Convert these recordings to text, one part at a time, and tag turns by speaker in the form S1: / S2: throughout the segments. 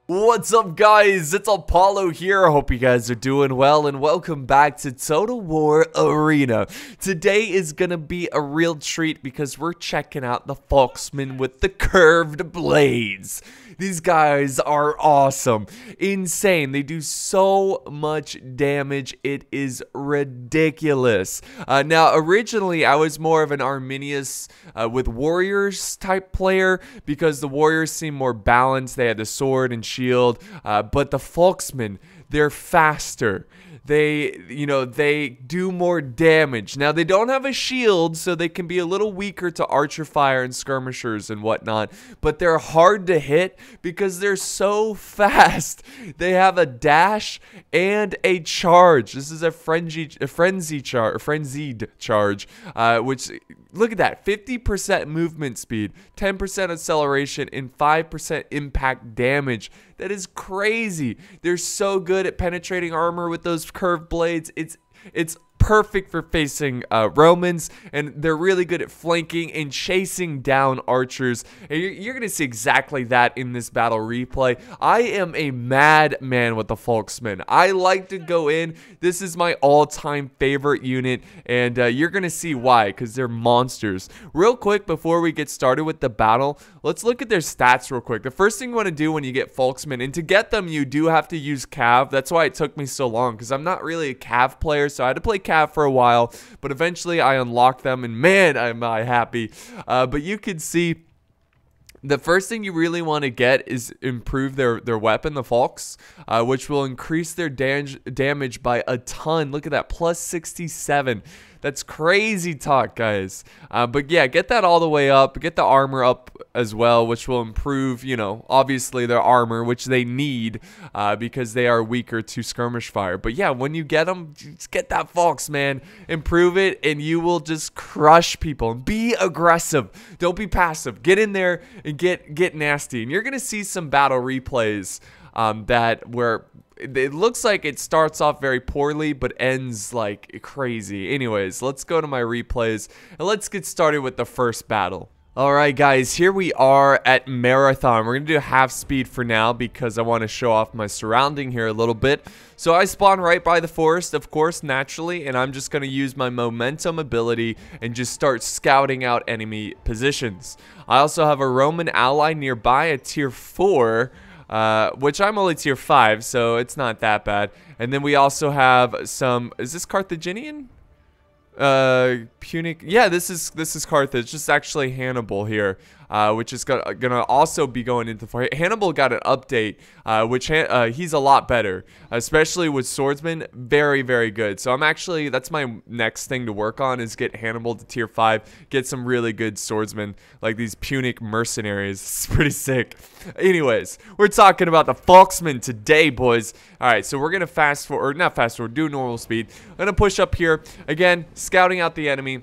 S1: What's up, guys? It's Apollo here. I hope you guys are doing well, and welcome back to Total War Arena. Today is gonna be a real treat because we're checking out the Falxmen with the curved blades. These guys are awesome. Insane. They do so much damage. It is ridiculous. Now, originally, I was more of an Arminius with warriors type player because the warriors seem more balanced. They had the sword and shield, but the Falxmen, they're faster. They do more damage. Now, they don't have a shield, so they can be a little weaker to archer fire and skirmishers and whatnot, but they're hard to hit because they're so fast. They have a dash and a charge. This is a frenzied charge, which, look at that, 50% movement speed, 10% acceleration, and 5% impact damage. That is crazy. They're so good at penetrating armor with those curved blades. It's perfect for facing Romans, and they're really good at flanking and chasing down archers. And you're going to see exactly that in this battle replay. I am a madman with the Falxmen. I like to go in. This is my all-time favorite unit, and you're going to see why, because they're monsters. Real quick, before we get started with the battle, let's look at their stats real quick. The first thing you want to do when you get Falxmen, and to get them, you do have to use Cav. That's why it took me so long, because I'm not really a Cav player, so I had to play Cav for a while, but eventually I unlocked them, and man, am I happy. But you can see the first thing you really want to get is improve their weapon, the Falx, which will increase their damage by a ton. Look at that, plus 67. That's crazy talk, guys. But yeah, get that all the way up. Get the armor up as well, which will improve, obviously their armor, which they need because they are weaker to skirmish fire. But yeah, when you get them, just get that Falx, man. Improve it, and you will just crush people. Be aggressive. Don't be passive. Get in there and get nasty. And you're going to see some battle replays where it looks like it starts off very poorly but ends like crazy. Anyways, let's go to my replays and let's get started with the first battle. Alright, guys, here we are at Marathon. We're going to do half speed for now because I want to show off my surrounding here a little bit. So I spawn right by the forest, of course, naturally, and I'm just going to use my momentum ability and just start scouting out enemy positions. I also have a Roman ally nearby, a tier 4, which I'm only tier 5, so it's not that bad. And then we also have some, is this Carthaginian? Punic. Yeah, this is Carthage. This is actually Hannibal here, which is gonna also be going into the Hannibal got an update, which he's a lot better, especially with swordsman. Very, very good. So that's my next thing to work on, is get Hannibal to tier 5, get some really good swordsmen like these Punic mercenaries. It's pretty sick. Anyways, we're talking about the Falxmen today, boys. All right, so we're gonna do normal speed. I'm gonna push up here again, scouting out the enemy,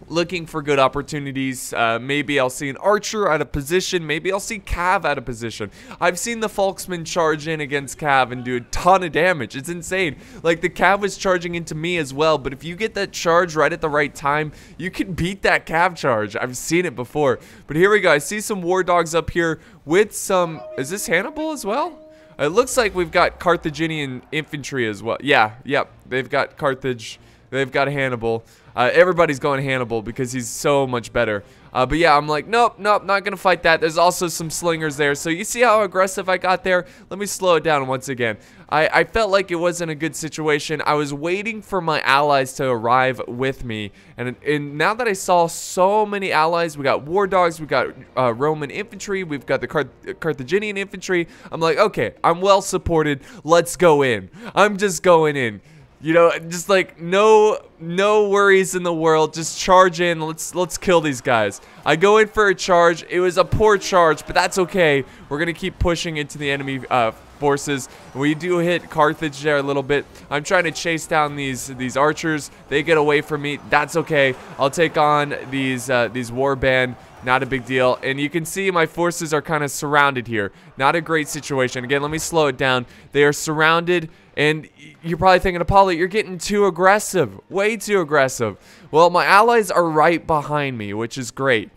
S1: looking for good opportunities. Maybe I'll see an archer out of position. Maybe I'll see Cav out of position. I've seen the Falxmen charge in against Cav and do a ton of damage. It's insane. Like, the Cav was charging into me as well, but if you get that charge right at the right time, you can beat that Cav charge. I've seen it before. But here we go. I see some war dogs up here with some... Is this Hannibal as well? It looks like we've got Carthaginian infantry as well. Yeah, yep. They've got Carthage. They've got Hannibal. Everybody's going Hannibal because he's so much better. But yeah, I'm like, nope, not gonna fight that. There's also some slingers there. So you see how aggressive I got there? Let me slow it down once again. I felt like it wasn't a good situation. I was waiting for my allies to arrive with me. And now that I saw so many allies, we got war dogs, we got Roman infantry, we've got the Carthaginian infantry. I'm like, okay, I'm well supported. Let's go in. I'm just going in. Just like no worries in the world. Just charge in. Let's kill these guys. I go in for a charge. It was a poor charge, but that's okay. We're gonna keep pushing into the enemy forces. We do hit Carthage there a little bit. I'm trying to chase down these archers. They get away from me. That's okay. I'll take on these warband. Not a big deal. And you can see my forces are kind of surrounded here. Not a great situation. Again, let me slow it down. They are surrounded. And you're probably thinking, Apollo, you're getting too aggressive, way too aggressive. Well, my allies are right behind me, which is great.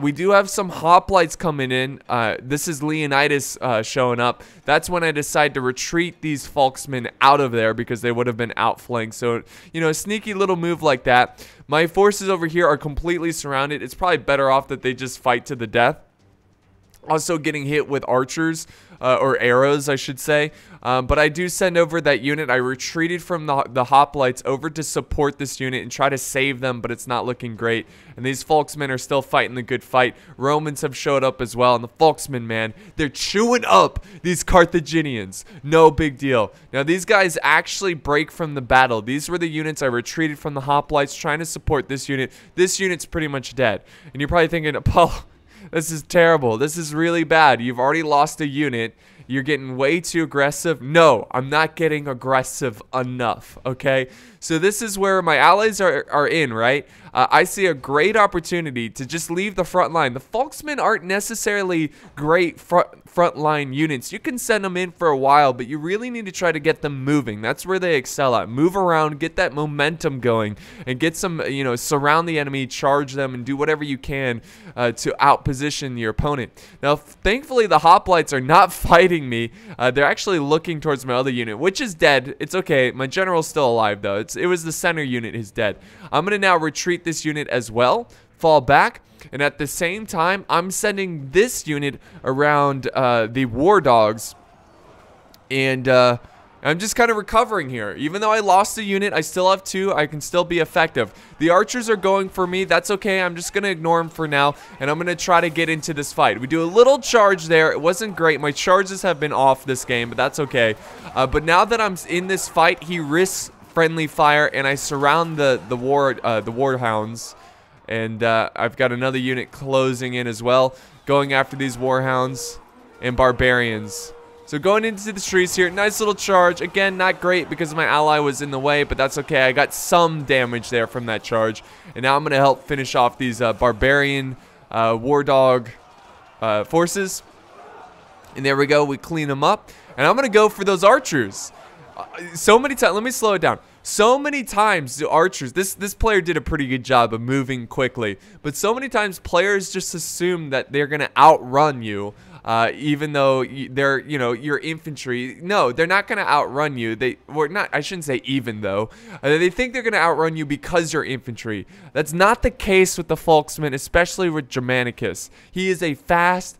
S1: We do have some hoplites coming in. This is Leonidas showing up. That's when I decide to retreat these Falxmen out of there because they would have been outflanked. So, you know, a sneaky little move like that. My forces over here are completely surrounded. It's probably better off that they just fight to the death. Also getting hit with archers, or arrows, I should say. But I do send over that unit. I retreated from the hoplites over to support this unit and try to save them, but it's not looking great. And these Falxmen are still fighting the good fight. Romans have showed up as well, and the Falxmen, man, they're chewing up these Carthaginians. No big deal. Now, these guys actually break from the battle. These were the units I retreated from the hoplites, trying to support this unit. This unit's pretty much dead. And you're probably thinking, Apollo, this is terrible. This is really bad. You've already lost a unit. You're getting way too aggressive. No, I'm not getting aggressive enough, okay? So this is where my allies are in, right? I see a great opportunity to just leave the front line. The Falxmen aren't necessarily great front line units. You can send them in for a while, but you really need to try to get them moving. That's where they excel at. Move around, get that momentum going, and get some, you know, surround the enemy, charge them, and do whatever you can to outposition your opponent. Now, thankfully, the hoplites are not fighting me. They're actually looking towards my other unit, which is dead. It's okay. My general's still alive, though. It was the center unit who's dead. I'm going to now retreat this unit as well, fall back, and at the same time, I'm sending this unit around the war dogs, and I'm just kind of recovering here. Even though I lost a unit, I still have 2. I can still be effective. The archers are going for me. That's okay. I'm just going to ignore them for now, and I'm going to try to get into this fight. We do a little charge there. It wasn't great. My charges have been off this game, but that's okay. But now that I'm in this fight, he risks friendly fire, and I surround the war hounds, and I've got another unit closing in as well, going after these war hounds and barbarians. So going into the trees here, nice little charge. Again, not great because my ally was in the way, but that's okay. I got some damage there from that charge, and now I'm going to help finish off these barbarian war dog forces. And there we go. We clean them up, and I'm going to go for those archers. So many times, let me slow it down. So many times the archers, this player did a pretty good job of moving quickly, but so many times players just assume that they're gonna outrun you, even though they're, you know, your infantry. No, they're not gonna outrun you. I shouldn't say even though. They think they're gonna outrun you because you're infantry. That's not the case with the Falxmen, especially with Germanicus. He is a fast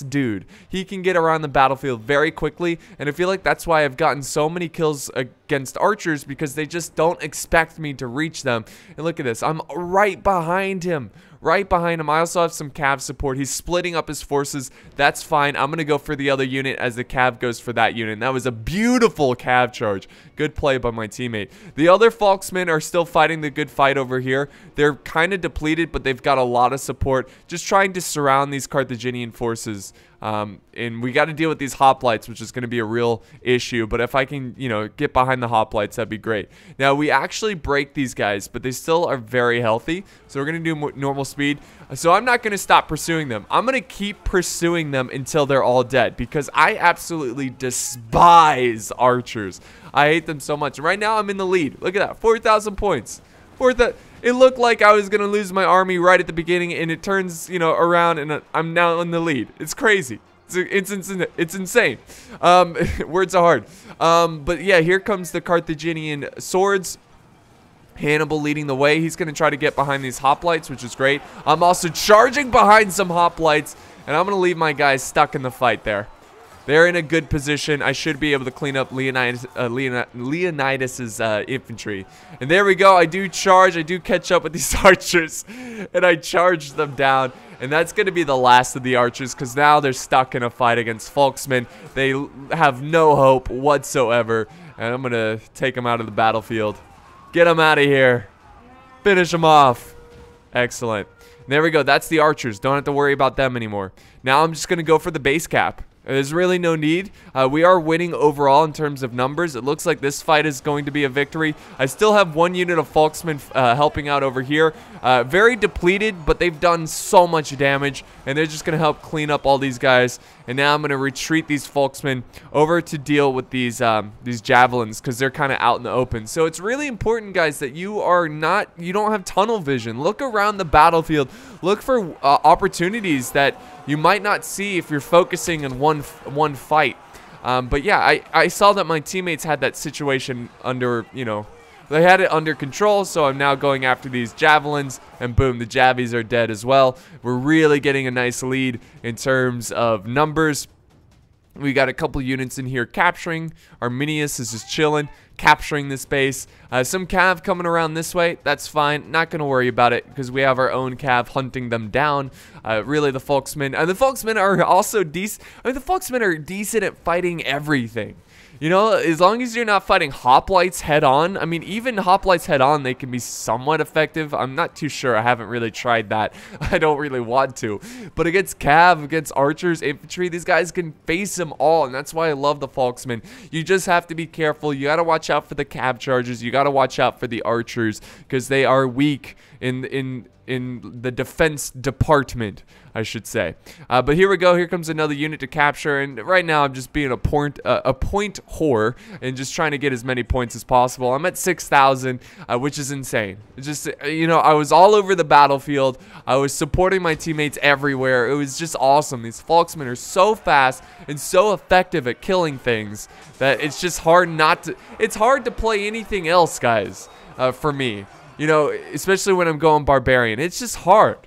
S1: dude. He can get around the battlefield very quickly, and I feel like that's why I've gotten so many kills against archers, because they just don't expect me to reach them. And look at this. I'm right behind him. Right behind him. I also have some cav support. He's splitting up his forces. That's fine. I'm going to go for the other unit as the cav goes for that unit. And that was a beautiful cav charge. Good play by my teammate. The other Falxmen are still fighting the good fight over here. They're kind of depleted, but they've got a lot of support. Just trying to surround these Carthaginian forces. And we got to deal with these hoplites, which is going to be a real issue. But if I can, you know, get behind the hoplites, that'd be great. Now, we actually break these guys, but they still are very healthy. So we're going to do normal speed. So I'm not going to stop pursuing them. I'm going to keep pursuing them until they're all dead, because I absolutely despise archers. I hate them so much. Right now, I'm in the lead. Look at that. 4,000 points. It looked like I was going to lose my army right at the beginning, and it turns, you know, around, and I'm now in the lead. It's crazy. It's insane. Words are hard. But yeah, here comes the Carthaginian swords. Hannibal leading the way. He's going to try to get behind these hoplites, which is great. I'm also charging behind some hoplites, and I'm going to leave my guys stuck in the fight there. They're in a good position. I should be able to clean up Leonidas's infantry. And there we go. I do charge. I do catch up with these archers, and I charge them down. And that's going to be the last of the archers, because now they're stuck in a fight against Falxmen. They have no hope whatsoever. And I'm going to take them out of the battlefield. Get them out of here. Finish them off. Excellent. And there we go. That's the archers. Don't have to worry about them anymore. Now I'm just going to go for the base cap. There's really no need. We are winning overall in terms of numbers. It looks like this fight is going to be a victory. I still have one unit of Falxmen helping out over here. Very depleted, but they've done so much damage, and they're just going to help clean up all these guys. And now I'm going to retreat these Falxmen over to deal with these javelins, because they're kind of out in the open. So it's really important, guys, that you don't have tunnel vision. Look around the battlefield. Look for opportunities that you might not see if you're focusing on one fight. But yeah, I saw that my teammates had that situation under, they had it under control, so I'm now going after these javelins, and boom, the javies are dead as well. We're really getting a nice lead in terms of numbers. We got a couple units in here capturing. Arminius is just chilling, capturing this base. Some cav coming around this way. That's fine. Not going to worry about it because we have our own cav hunting them down. Really, the Falxmen. The Falxmen are also decent. I mean, the Falxmen are decent at fighting everything. As long as you're not fighting hoplites head on. I mean, even hoplites head on, they can be somewhat effective. I'm not too sure. I haven't really tried that. I don't really want to. But against cav, against archers, infantry, these guys can face them all. And that's why I love the Falxmen. You just have to be careful. You got to watch out for the cav charges. You got to watch out for the archers because they are weak in the defense department, I should say. But here we go. Here comes another unit to capture, and right now I'm just being a point whore and just trying to get as many points as possible. I'm at 6,000, which is insane. It's just, I was all over the battlefield. I was supporting my teammates everywhere. It was just awesome. These Falxmen are so fast and so effective at killing things that it's just hard it's hard to play anything else, guys, for me. Especially when I'm going barbarian. It's just hard.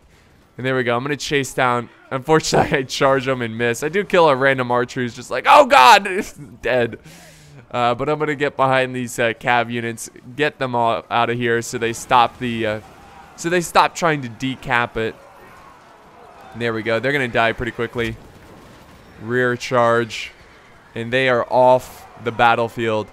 S1: And there we go. I'm going to chase down. Unfortunately, I charge them and miss. I do kill a random archer who's just like, oh, God, dead. But I'm going to get behind these cav units, get them all out of here so they stop trying to decap it. And there we go. They're going to die pretty quickly. Rear charge. And they are off the battlefield.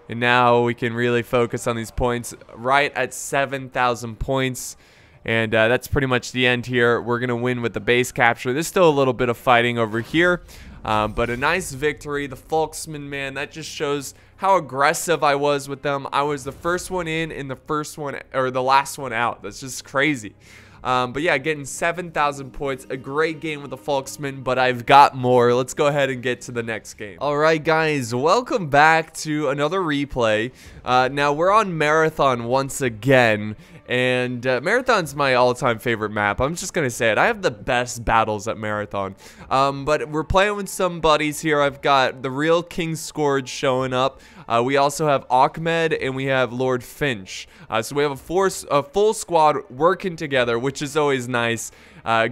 S1: And now we can really focus on these points. Right at 7,000 points. And that's pretty much the end here. We're going to win with the base capture. There's still a little bit of fighting over here. But a nice victory. The Falxmen, man, that just shows how aggressive I was with them. I was the first one in and the last one out. That's just crazy. But yeah, getting 7,000 points, a great game with the Falxmen, but I've got more. Let's go ahead and get to the next game. All right, guys, welcome back to another replay. Now we're on Marathon once again, and Marathon's my all-time favorite map. I'm just gonna say it. I have the best battles at Marathon. But we're playing with some buddies here. I've got the real King Scourge showing up. We also have Ahmed and we have Lord Finch. So we have a full squad working together, which is always nice.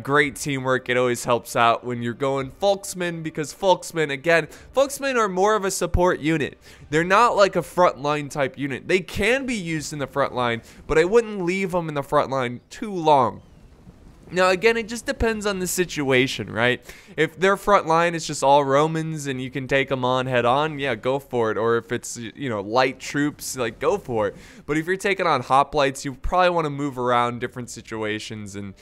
S1: Great teamwork. It always helps out when you're going Falxmen, because Falxmen are more of a support unit. They're not like a frontline type unit. They can be used in the front line, but I wouldn't leave them in the front line too long. Now, again, it just depends on the situation, right? If their front line is just all Romans and you can take them on head on, yeah, go for it. Or if it's, light troops, like, go for it. But if you're taking on hoplites, you probably want to move around different situations and,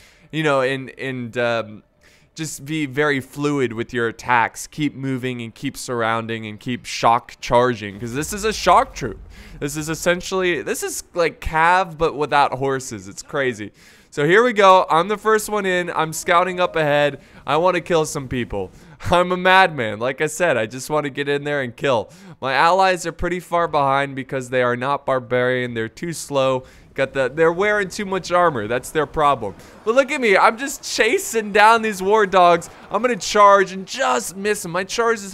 S1: just be very fluid with your attacks. Keep moving and keep surrounding and keep shock charging, because this is a shock troop. This is like cav, but without horses. It's crazy. So here we go. I'm the first one in. I'm scouting up ahead. I want to kill some people. I'm a madman. Like I said, I just want to get in there and kill. My allies are pretty far behind because they are not barbarian. They're too slow. They're wearing too much armor. That's their problem. But look at me. I'm just chasing down these war dogs. I'm going to charge and just miss them. My charges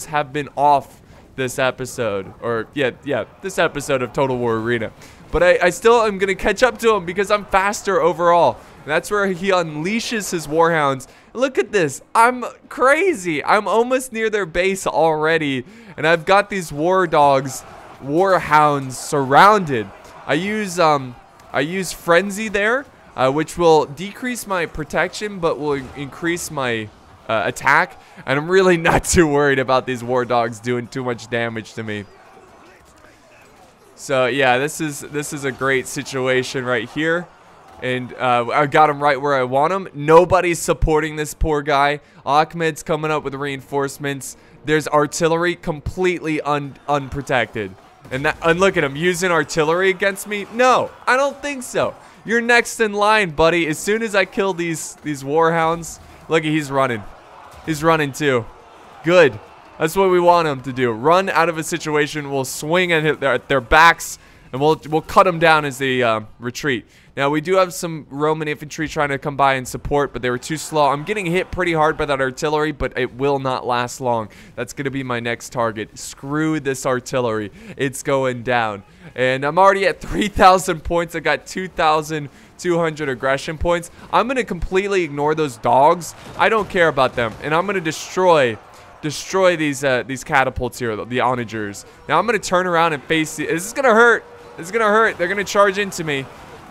S1: have been off this episode. Or, yeah, this episode of Total War Arena. But I still am going to catch up to him because I'm faster overall. And that's where he unleashes his warhounds. Look at this. I'm crazy. I'm almost near their base already. And I've got these warhounds surrounded. I use Frenzy there, which will decrease my protection but will increase my attack. And I'm really not too worried about these war dogs doing too much damage to me. So yeah, this is a great situation right here. And I got him right where I want him. Nobody's supporting this poor guy. Ahmed's coming up with reinforcements. There's artillery completely unprotected. And look at him using artillery against me. No, I don't think so. You're next in line, buddy. As soon as I kill these warhounds, look, he's running. He's running too. Good. That's what we want him to do. Run out of a situation. We'll swing at their backs, and we'll cut them down as they retreat. Now, we do have some Roman infantry trying to come by and support, but they were too slow. I'm getting hit pretty hard by that artillery, but it will not last long. That's going to be my next target. Screw this artillery. It's going down. And I'm already at 3,000 points. I got 2,200 aggression points. I'm going to completely ignore those dogs. I don't care about them. And I'm going to destroy these catapults here, the onagers. Now, I'm going to turn around and face the... This is going to hurt. This is going to hurt. They're going to charge into me.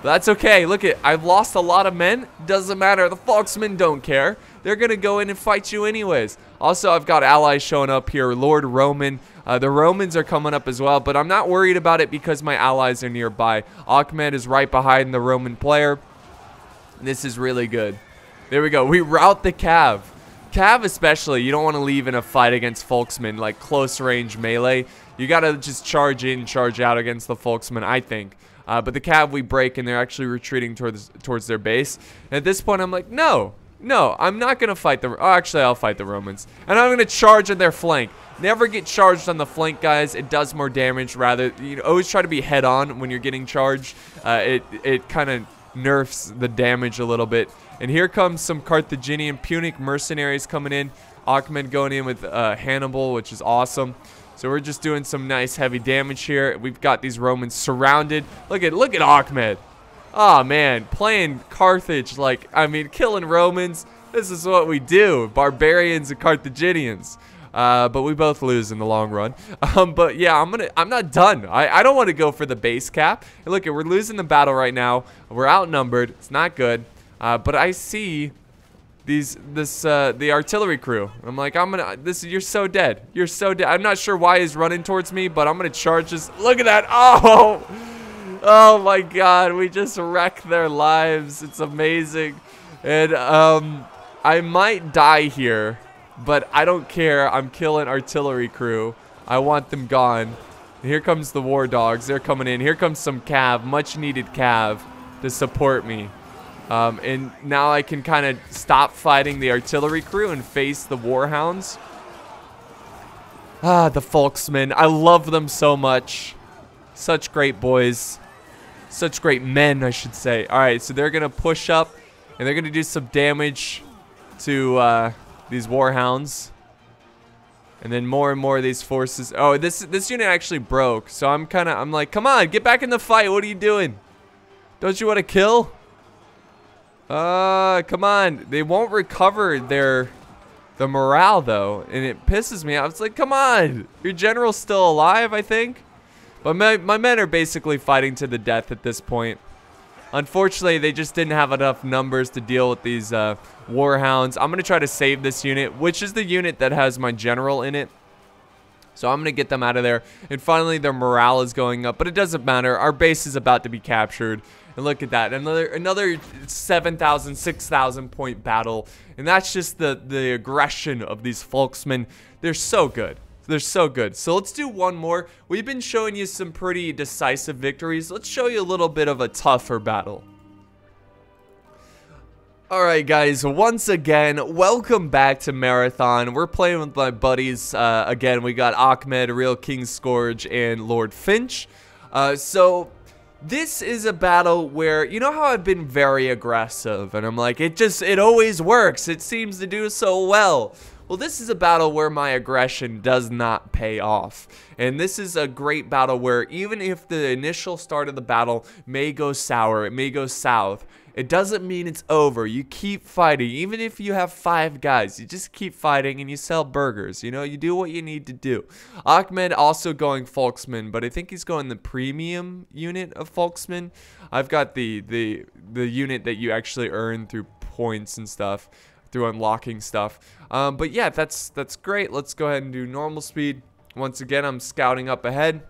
S1: But that's okay. Look I've lost a lot of men. Doesn't matter. The Falxmen don't care. They're going to go in and fight you anyways. Also, I've got allies showing up here. Lord Roman. The Romans are coming up as well, but I'm not worried about it because my allies are nearby. Ahmed is right behind the Roman player. This is really good. There we go. We rout the Cav. Cav especially, you don't want to leave in a fight against Falxmen, like close range melee. You got to just charge in, charge out against the Falxmen, I think. But the Cav we break, and they're actually retreating towards their base. And at this point, I'm like, no, I'm not going to fight the... Oh, actually, I'll fight the Romans. And I'm going to charge on their flank. Never get charged on the flank, guys. It does more damage. Rather, always try to be head-on when you're getting charged. It kind of nerfs the damage a little bit. And here comes some Carthaginian Punic mercenaries coming in. Ahmed going in with Hannibal, which is awesome. So we're just doing some nice heavy damage here. We've got these Romans surrounded. Look at Ahmed. Oh man, playing Carthage like, I mean, killing Romans. This is what we do, barbarians and Carthaginians. But we both lose in the long run. But yeah, I'm not done. I don't want to go for the base cap. And look, we're losing the battle right now. We're outnumbered. It's not good. But I see the artillery crew. I'm like, you're so dead. You're so dead. I'm not sure why he's running towards me, but I'm gonna charge this. Look at that. Oh my god, we just wrecked their lives. It's amazing. And I might die here, but I don't care. I'm killing artillery crew. I want them gone. And here comes the war dogs. They're coming in. Here comes some cav, much needed cav to support me. And now I can kind of stop fighting the artillery crew and face the warhounds. The Falxmen. I love them so much. Such great boys. Such great men, I should say. Alright, so they're going to push up. And they're going to do some damage to these warhounds. And then more and more of these forces. Oh, this unit actually broke. So I'm like, come on, get back in the fight. What are you doing? Don't you want to kill? Come on. They won't recover the morale, though. And it pisses me off. It's like, come on. Your general's still alive, I think. But my men are basically fighting to the death at this point. Unfortunately, they just didn't have enough numbers to deal with these warhounds. I'm going to try to save this unit, which is the unit that has my general in it. So I'm going to get them out of there. And finally, their morale is going up. But it doesn't matter. Our base is about to be captured. And look at that. Another 7,000, 6,000 point battle. And that's just the aggression of these Falxmen. They're so good. They're so good. So let's do one more. We've been showing you some pretty decisive victories. Let's show you a little bit of a tougher battle. Alright guys, once again, welcome back to Marathon. We're playing with my buddies. Again, we got Ahmed, Real King Scourge, and Lord Finch. So this is a battle where, you know how I've been very aggressive, and I'm like, it always works. It seems to do so well. Well, this is a battle where my aggression does not pay off. And this is a great battle where even if the initial start of the battle may go sour, it may go south, it doesn't mean it's over. You keep fighting. Even if you have 5 guys, you just keep fighting and you sell burgers. You know, you do what you need to do. Ahmed also going Falxmen, but I think he's going the premium unit of Falxmen. I've got the unit that you actually earn through points and stuff, through unlocking stuff. But yeah, that's great. Let's go ahead and do normal speed. Once again, I'm scouting up ahead.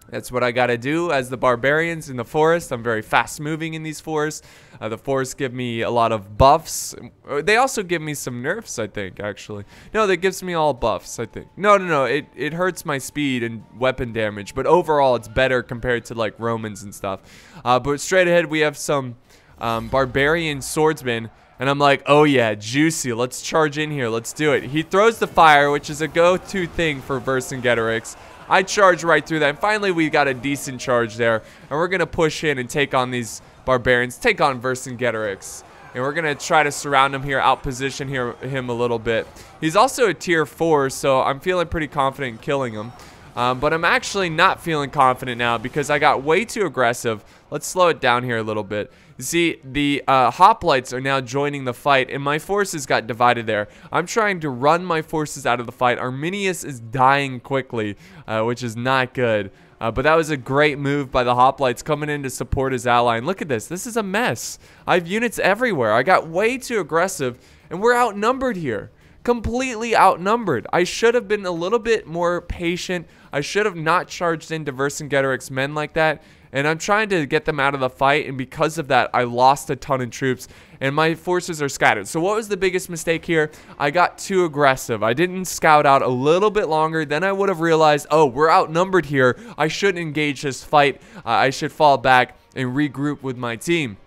S1: That's what I gotta do as the barbarians in the forest. I'm very fast moving in these forests. The forests give me a lot of buffs. They also give me some nerfs, I think, actually. No, that gives me all buffs, I think. No. It hurts my speed and weapon damage, but overall it's better compared to like Romans and stuff. But straight ahead we have some barbarian swordsmen. And I'm like, oh yeah, juicy. Let's charge in here. Let's do it. He throws the fire, which is a go-to thing for Vercingetorix. I charge right through that. And finally, we got a decent charge there. And we're going to push in and take on these barbarians. Take on Vercingetorix. And we're going to try to surround him here, outposition him a little bit. He's also a tier 4, so I'm feeling pretty confident in killing him. But I'm actually not feeling confident now because I got way too aggressive. Let's slow it down here a little bit. You see, the hoplites are now joining the fight, and my forces got divided there. I'm trying to run my forces out of the fight. Arminius is dying quickly, which is not good. But that was a great move by the hoplites coming in to support his ally. And look at this. This is a mess. I have units everywhere. I got way too aggressive, and we're outnumbered here. Completely outnumbered. I should have been a little bit more patient. I should have not charged into Vercingetorix men like that. And I'm trying to get them out of the fight, and because of that, I lost a ton of troops, and my forces are scattered. So what was the biggest mistake here? I got too aggressive. I didn't scout out a little bit longer. Then I would have realized, oh, we're outnumbered here. I shouldn't engage this fight. I should fall back and regroup with my team.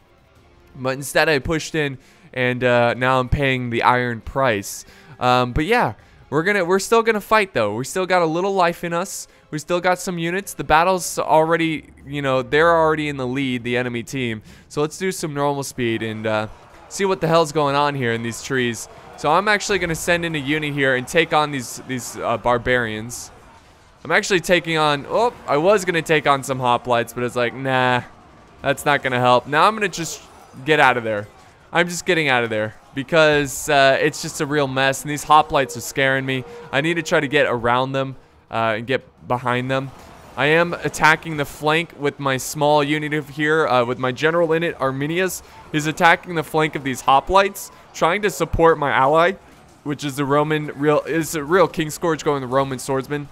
S1: But instead, I pushed in, and now I'm paying the iron price. But yeah, we're still gonna fight though. We still got a little life in us. We still got some units. The battle's already, you know, they're already in the lead, the enemy team. So let's do some normal speed and see what the hell's going on here in these trees. So I'm actually gonna send in a unit here and take on these barbarians. I'm actually taking on. Oh, I was gonna take on some hoplites, but it's like, nah, that's not gonna help. Now I'm gonna just get out of there. I'm just getting out of there because it's just a real mess, and these hoplites are scaring me. I need to try to get around them and get behind them. I am attacking the flank with my small unit of here with my general in it, Arminius. He's attacking the flank of these hoplites, trying to support my ally, which is the real King Scourge going the Roman swordsman.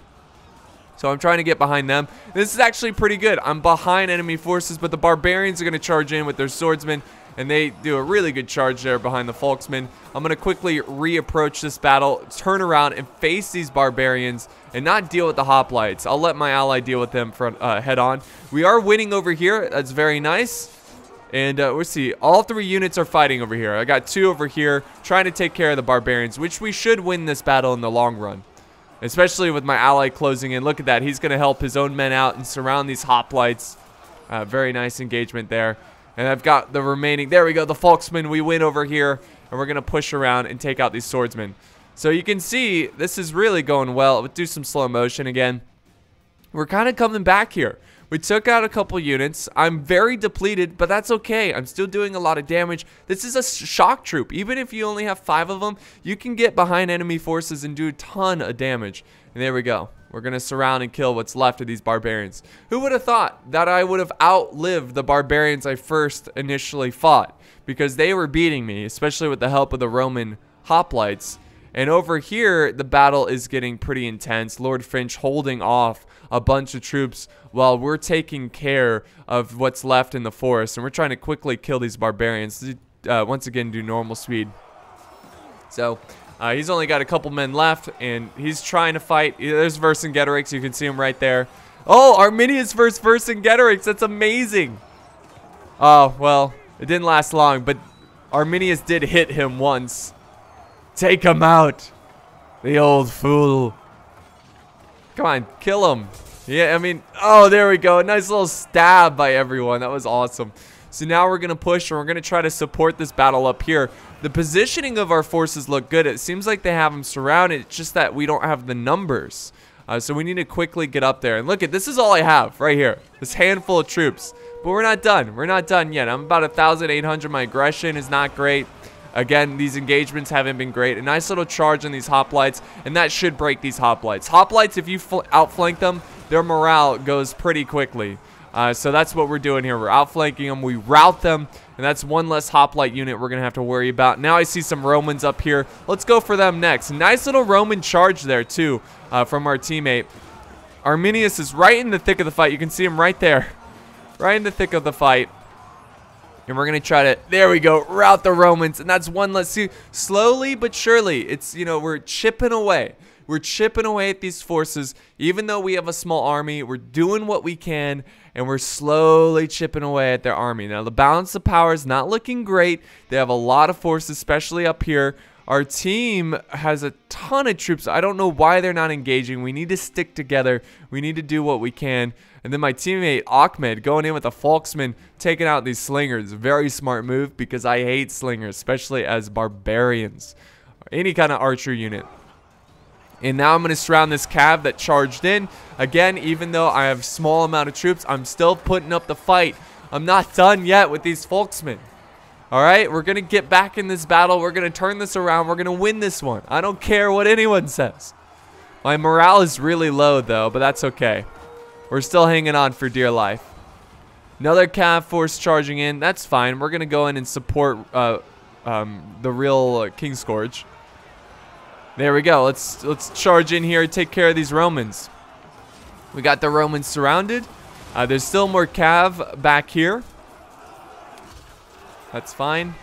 S1: So I'm trying to get behind them. This is actually pretty good. I'm behind enemy forces, but the barbarians are going to charge in with their swordsmen, and they do a really good charge there behind the Falxmen. I'm going to quickly reapproach this battle, turn around, and face these barbarians, and not deal with the hoplites. I'll let my ally deal with them head on. We are winning over here. That's very nice. And we'll see. All 3 units are fighting over here. I got 2 over here trying to take care of the barbarians, which we should win this battle in the long run. Especially with my ally closing in. Look at that. He's going to help his own men out and surround these hoplites. Very nice engagement there. And I've got the remaining. There we go. The Falxmen. We win over here. And we're going to push around and take out these swordsmen. So you can see this is really going well. Let's do some slow motion again. We're kind of coming back here. We took out a couple units. I'm very depleted, but that's okay. I'm still doing a lot of damage. This is a shock troop. Even if you only have 5 of them, you can get behind enemy forces and do a ton of damage. And there we go. We're going to surround and kill what's left of these barbarians. Who would have thought that I would have outlived the barbarians I first initially fought? Because they were beating me, especially with the help of the Roman hoplites. And over here, the battle is getting pretty intense. Lord Finch holding off a bunch of troops while we're taking care of what's left in the forest. And we're trying to quickly kill these barbarians. Once again, do normal speed. So, he's only got a couple men left, and he's trying to fight. There's Vercingetorix. You can see him right there. Oh, Arminius versus Vercingetorix. That's amazing. Oh, well, it didn't last long, but Arminius did hit him once. Take him out, the old fool. Come on, kill him. Yeah, I mean, oh, there we go. A nice little stab by everyone. That was awesome. So now we're going to push, and we're going to try to support this battle up here. The positioning of our forces look good. It seems like they have them surrounded. It's just that we don't have the numbers. So we need to quickly get up there. And look at this is all I have right here. This handful of troops. But we're not done. We're not done yet. I'm about 1,800. My aggression is not great. Again, these engagements haven't been great. A nice little charge on these hoplites, and that should break these hoplites. Hoplites, if you outflank them, their morale goes pretty quickly. So that's what we're doing here. We're outflanking them. We rout them, and that's one less hoplite unit we're going to have to worry about. Now I see some Romans up here. Let's go for them next. Nice little Roman charge there, too, from our teammate. Arminius is right in the thick of the fight. You can see him right there. Right in the thick of the fight. And we're going to try to, there we go, rout the Romans. And that's one less. See, slowly but surely, it's, you know, we're chipping away. We're chipping away at these forces. Even though we have a small army, we're doing what we can. And we're slowly chipping away at their army. Now, the balance of power is not looking great. They have a lot of forces, especially up here. Our team has a ton of troops. I don't know why they're not engaging. We need to stick together. We need to do what we can. And then my teammate, Ahmed, going in with a Falxmen, taking out these slingers. Very smart move because I hate slingers, especially as barbarians. Any kind of archer unit. And now I'm going to surround this cav that charged in. Again, even though I have a small amount of troops, I'm still putting up the fight. I'm not done yet with these Falxmen. Alright, we're going to get back in this battle. We're going to turn this around. We're going to win this one. I don't care what anyone says. My morale is really low, though, but that's okay. We're still hanging on for dear life. Another cav force charging in. That's fine. We're going to go in and support the real King Scourge. There we go. Let's charge in here and take care of these Romans. We got the Romans surrounded. There's still more cav back here. That's fine.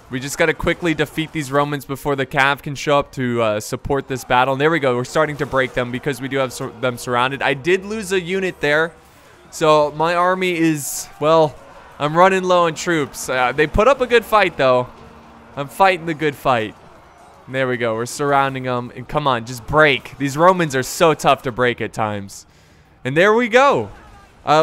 S1: We just got to quickly defeat these Romans before the cav can show up to support this battle. And there we go. We're starting to break them because we do have them surrounded. I did lose a unit there. So my army is, well, I'm running low on troops. They put up a good fight, though. I'm fighting the good fight. And there we go. We're surrounding them. And come on, just break. These Romans are so tough to break at times. And there we go.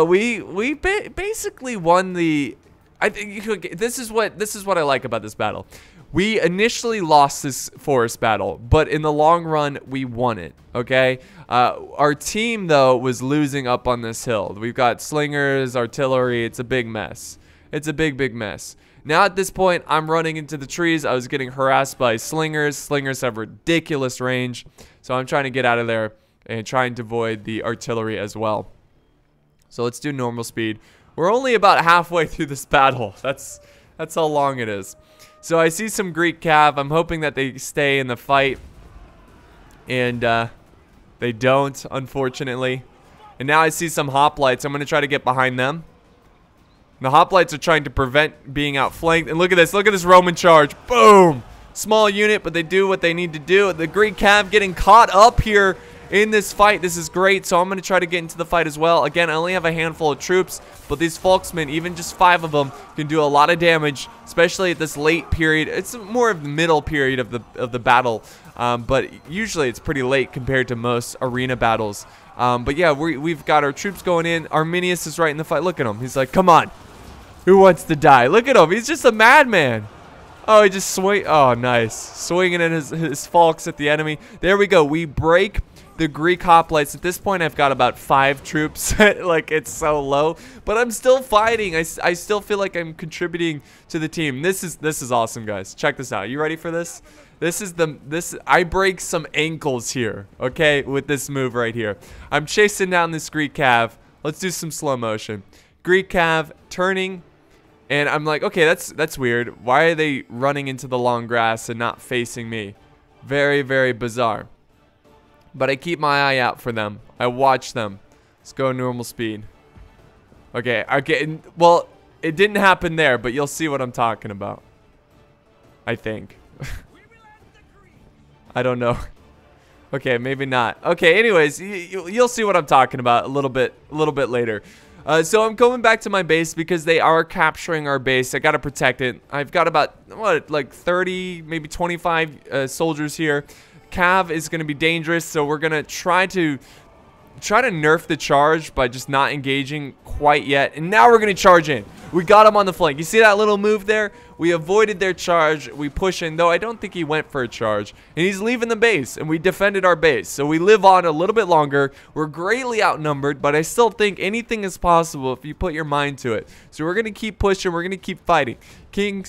S1: We basically won the... I think this is what I like about this battle. We initially lost this forest battle, but in the long run, we won it. Okay. Our team though was losing up on this hill. We've got slingers, artillery. It's a big mess. It's a big mess. Now at this point, I'm running into the trees. I was getting harassed by slingers. Slingers have ridiculous range, so I'm trying to get out of there and trying to avoid the artillery as well. So let's do normal speed. We're only about halfway through this battle. That's how long it is. So I see some Greek cav. I'm hoping that they stay in the fight. And they don't, unfortunately. And now I see some hoplites. I'm going to try to get behind them. The hoplites are trying to prevent being outflanked. And look at this. Look at this Roman charge. Boom! Small unit, but they do what they need to do. The Greek cav getting caught up here in this fight. This is great, so I'm going to try to get into the fight as well. Again, I only have a handful of troops, but these Falxmen, even just 5 of them, can do a lot of damage, especially at this late period. It's more of the middle period of the battle, but usually it's pretty late compared to most arena battles. But yeah, we've got our troops going in. Arminius is right in the fight. Look at him. He's like, come on. Who wants to die? Look at him. He's just a madman. Oh, he just swing. Oh, nice. Swinging in his Falx at the enemy. There we go. We break the Greek hoplites. At this point, I've got about 5 troops. Like, it's so low, but I'm still fighting. I still feel like I'm contributing to the team. This is awesome, guys. Check this out. You ready for this? I break some ankles here, okay, with this move right here. I'm chasing down this Greek cav. Let's do some slow motion. Greek cav turning, and I'm like, okay, that's weird. Why are they running into the long grass and not facing me? Very, very bizarre. But I keep my eye out for them. I watch them. Let's go normal speed. Okay, well, it didn't happen there, but you'll see what I'm talking about. I think. I don't know. Okay, maybe not. Okay, anyways, you'll see what I'm talking about a little bit later. So I'm going back to my base because they are capturing our base. I gotta protect it. I've got about, what, like 30, maybe 25 soldiers here. Cav is going to be dangerous, so we're going to try to nerf the charge by just not engaging quite yet. And now we're going to charge in. We got him on the flank. You see that little move there? We avoided their charge. We push in, though I don't think he went for a charge. And he's leaving the base, and we defended our base. So we live on a little bit longer. We're greatly outnumbered, but I still think anything is possible if you put your mind to it. So we're going to keep pushing. We're going to keep fighting. King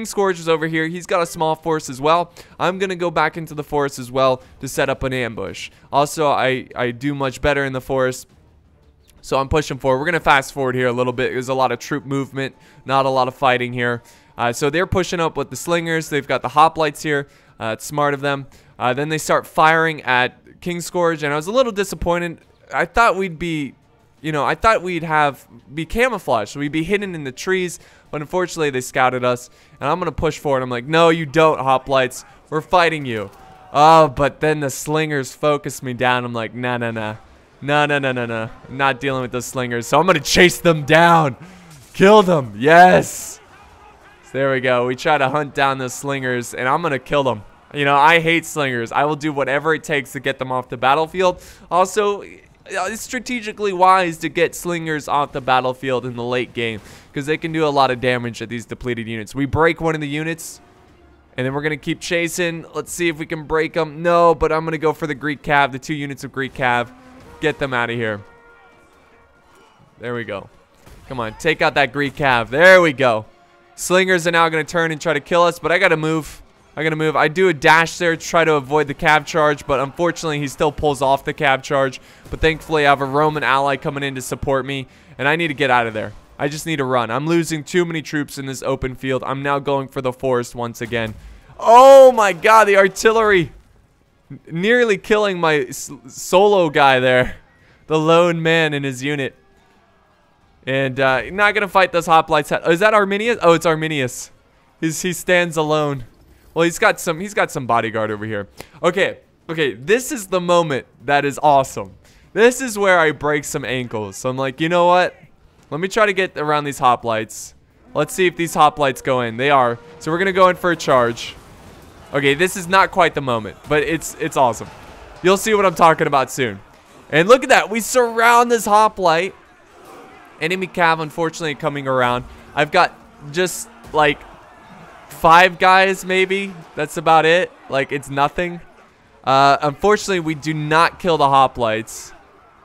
S1: Scourge is over here. He's got a small force as well. I'm going to go back into the forest as well to set up an ambush. Also, I do much better in the forest. So I'm pushing forward. We're going to fast forward here a little bit. There's a lot of troop movement, not a lot of fighting here. So they're pushing up with the slingers. They've got the hoplites here. It's smart of them. Then they start firing at King Scourge, and I was a little disappointed. I thought we'd be, I thought we'd be camouflaged. We'd be hidden in the trees, but unfortunately they scouted us. And I'm gonna push forward. I'm like, no, you don't, Hoplites. We're fighting you. Oh, but then the slingers focused me down. I'm like, nah. No. I'm not dealing with those slingers. So I'm gonna chase them down. Kill them. Yes. So there we go. We try to hunt down those slingers, and I'm gonna kill them. I hate slingers. I will do whatever it takes to get them off the battlefield. Also, it's strategically wise to get slingers off the battlefield in the late game, because they can do a lot of damage at these depleted units. We break one of the units, and then we're going to keep chasing. Let's see if we can break them. No, but I'm going to go for the Greek Cav, the 2 units of Greek Cav. Get them out of here. There we go. Come on, take out that Greek Cav. There we go. Slingers are now going to turn and try to kill us, but I got to move. I do a dash there to try to avoid the Cav charge, but unfortunately he still pulls off the Cav charge. But thankfully I have a Roman ally coming in to support me, and I need to get out of there. I just need to run. I'm losing too many troops in this open field. I'm now going for the forest once again. Oh my god, the artillery! Nearly killing my solo guy there. The lone man in his unit. And not gonna fight those hoplites. Oh, is that Arminius? Oh, it's Arminius. He stands alone. Well, he's got some bodyguard over here. Okay, this is the moment that is awesome. This is where I break some ankles. So I'm like, you know what? Let me try to get around these hoplites. Let's see if these hoplites go in. They are. So we're gonna go in for a charge. Okay, this is not quite the moment, but it's awesome. You'll see what I'm talking about soon. And look at that. We surround this hoplite. Enemy Cav, unfortunately, coming around. I've got just like 5 guys, maybe. That's about it. Like, it's nothing. Unfortunately, we do not kill the hoplites.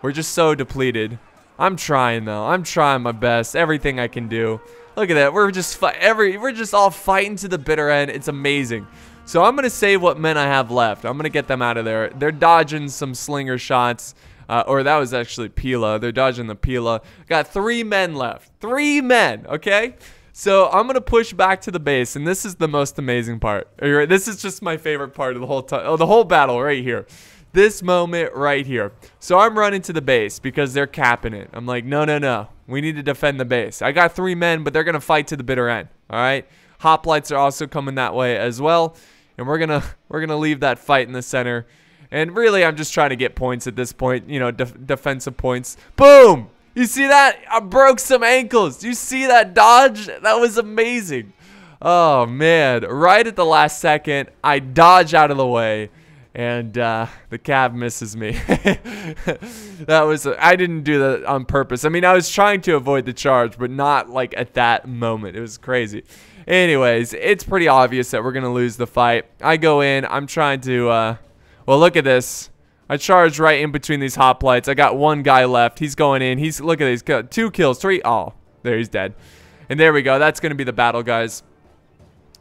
S1: We're just so depleted. I'm trying, though. I'm trying my best. Everything I can do. Look at that. We're just all fighting to the bitter end. It's amazing. So I'm gonna save what men I have left. I'm gonna get them out of there. They're dodging some slinger shots. Or that was actually Pila. They're dodging the Pila. Got 3 men left. 3 men, okay? So I'm going to push back to the base, and this is the most amazing part. This is just my favorite part of the whole time. Oh, the whole battle right here. This moment right here. So I'm running to the base because they're capping it. I'm like, no. We need to defend the base. I got 3 men, but they're going to fight to the bitter end, all right? Hoplites are also coming that way as well, and we're going to leave that fight in the center. And really, I'm just trying to get points at this point, defensive points. Boom! You see that? I broke some ankles. Do you see that dodge? That was amazing. Oh, man. Right at the last second, I dodge out of the way, and the Cav misses me. I didn't do that on purpose. I mean, I was trying to avoid the charge, but not like at that moment. It was crazy. Anyways, it's pretty obvious that we're going to lose the fight. I go in. I'm trying to... Well, look at this. I charged right in between these hoplites. I got 1 guy left. He's going in. Look at this. He's got 2 kills, 3. Oh, there, he's dead. And there we go. That's going to be the battle, guys.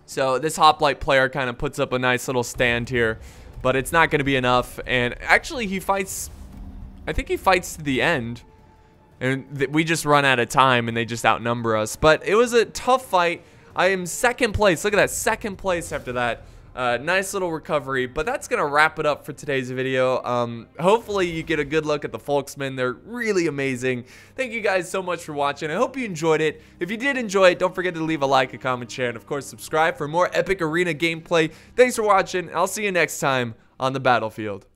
S1: So this hoplite player kind of puts up a nice little stand here, but it's not going to be enough. And actually, he fights. I think he fights to the end, and we just run out of time, and they just outnumber us. But it was a tough fight. I am 2nd place. Look at that, 2nd place after that. Nice little recovery, but that's going to wrap it up for today's video. Hopefully you get a good look at the Falxmen. They're really amazing. Thank you guys so much for watching. I hope you enjoyed it. If you did enjoy it, don't forget to leave a like, a comment, share, and of course subscribe for more epic arena gameplay. Thanks for watching. I'll see you next time on the battlefield.